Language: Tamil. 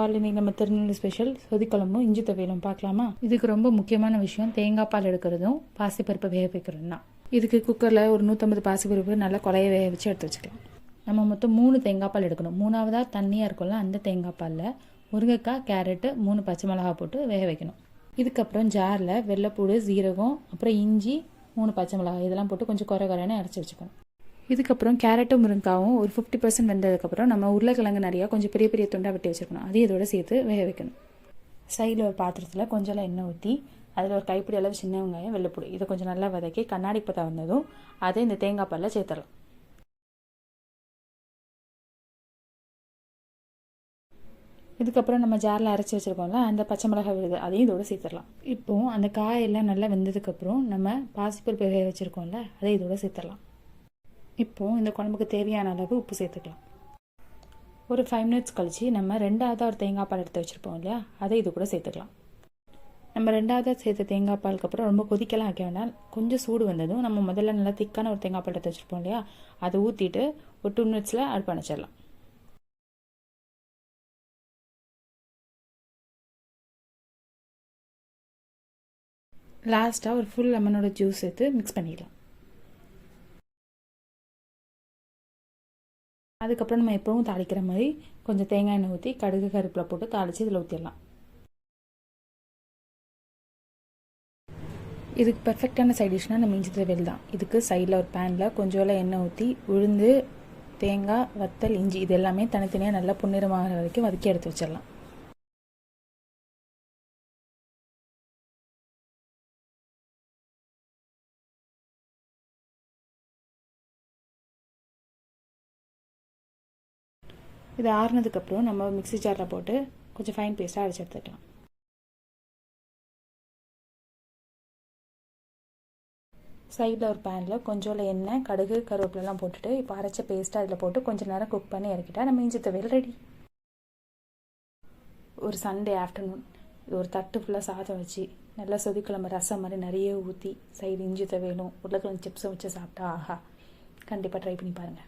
ஆல் இன்னைக்கு நம்ம திருநெல்வேலி ஸ்பெஷல் சொதிக்குழம்பும் இஞ்சி துவையலும் பார்க்கலாமா? இதுக்கு ரொம்ப முக்கியமான விஷயம் தேங்காய் பால் எடுக்கிறதும் பாசிப்பருப்பை வேக வைக்கிறதும் தான். இதுக்கு குக்கரில் ஒரு 150 பாசிப்பருப்பு நல்லா குழைய வேக வச்சு எடுத்து வச்சுக்கலாம். நம்ம மொத்தம் 3 தேங்காய் பால் எடுக்கணும். 3ஆவதாக தண்ணியாக இருக்கும்ல அந்த தேங்காய் பாலில் முருங்கைக்காய், கேரட்டு, 3 பச்சை மிளகா போட்டு வேக வைக்கணும். இதுக்கப்புறம் ஜாரில் வெள்ளைப்பூடு, சீரகம், அப்புறம் இஞ்சி, 3 பச்சை மிளகாய் இதெல்லாம் போட்டு கொஞ்சம் குறைன்னு அரைச்சி வச்சுக்கணும். இதுக்கப்புறம் கேரட்டும் முருங்காவும் ஒரு 50% வெந்ததுக்கப்புறம் நம்ம உருளைக்கிழங்கு நிறையா கொஞ்சம் பெரிய பெரிய துண்டாக வெட்டி வச்சுருக்கணும். அதையும் இதோட சேர்த்து வேக வைக்கணும். சைடில் ஒரு பாத்திரத்தில் கொஞ்சம் எண்ணெய் ஊற்றி அதில் ஒரு கைப்பிடி அளவு சின்ன வெங்காயம், வெள்ளைப்பூடு இதை கொஞ்சம் நல்லா வதக்கி கண்ணாடி பதம் வந்ததும் அதை இந்த தேங்காய் பாலில் சேர்த்துடலாம். இதுக்கப்புறம் நம்ம ஜாரில் அரைச்சி வச்சுருக்கோம்ல அந்த பச்சை மிளகாய் விழுது அதையும் இதோட சேர்த்துடலாம். இப்போது அந்த காயெல்லாம் நல்லா வெந்ததுக்கப்புறம் நம்ம பாசிப்பருப்பு வேக வச்சுருக்கோம்ல அதை இதோட சேர்த்துடலாம். இப்போது இந்த குழம்புக்கு தேவையான அளவு உப்பு சேர்த்துக்கலாம். ஒரு 5 மினிட்ஸ் கழித்து நம்ம 2ஆவதாக ஒரு தேங்காய் பால் எடுத்து வச்சுருப்போம் இல்லையா அதை இது கூட சேர்த்துக்கலாம். நம்ம 2ஆவதாக சேர்த்த தேங்காய் பாலுக்கு அப்புறம் ரொம்ப கொதிக்கலாம் வைக்க வேண்டாம். கொஞ்சம் சூடு வந்ததும் நம்ம முதல்ல நல்லா திக்கான ஒரு தேங்காய் பால் எடுத்து வச்சுருப்போம் இல்லையா அதை ஊற்றிட்டு ஒரு 2 மினிட்ஸில் அடுப்பு அணைச்சிடலாம். லாஸ்ட்டாக ஒரு ஃபுல் லெமனோட ஜூஸ் சேர்த்து மிக்ஸ் பண்ணிடலாம். அதுக்கப்புறம் நம்ம எப்பவும் தாளிக்கிற மாதிரி கொஞ்சம் தேங்காய் எண்ணெய் ஊற்றி கடுகு, கருப்பில் போட்டு தாளித்து இதில் ஊற்றிடலாம். இதுக்கு பர்ஃபெக்டான சைட் டிஷ்னால் நம்ம இஞ்சி துவையல் தான். இதுக்கு சைடில் ஒரு பேனில் கொஞ்சோல எண்ணெய் ஊற்றி உளுந்து, தேங்காய், வத்தல், இஞ்சி இது எல்லாமே தனித்தனியாக நல்லா பொன்னிறமாகிற வரைக்கும் வதக்கி எடுத்து வச்சிடலாம். இது ஆறுனதுக்கப்புறம் நம்ம மிக்ஸி ஜாரில் போட்டு கொஞ்சம் ஃபைன் பேஸ்ட்டாக அரைச்சி எடுத்துக்கலாம். சைடில் ஒரு பேனில் கொஞ்சோல எண்ணெய், கடுகு, கருவேப்பிலெலாம் போட்டுட்டு இப்போ அரைச்ச பேஸ்ட்டாக அதில் போட்டு கொஞ்சம் நேரம் குக் பண்ணி இறக்கிட்டா நம்ம இஞ்சி துவையல் ரெடி. ஒரு சண்டே ஆஃப்டர்நூன் இது ஒரு தட்டு ஃபுல்லாக சாதம் வச்சு நல்லா சொதிக்குழம்பு ரசம் மாதிரி நிறைய ஊற்றி சைடு இஞ்சி துவையலும் உருளைக்கிழங்கு சிப்ஸும் வச்சு சாப்பிட்டா ஆஹா! கண்டிப்பாக ட்ரை பண்ணி பாருங்கள்.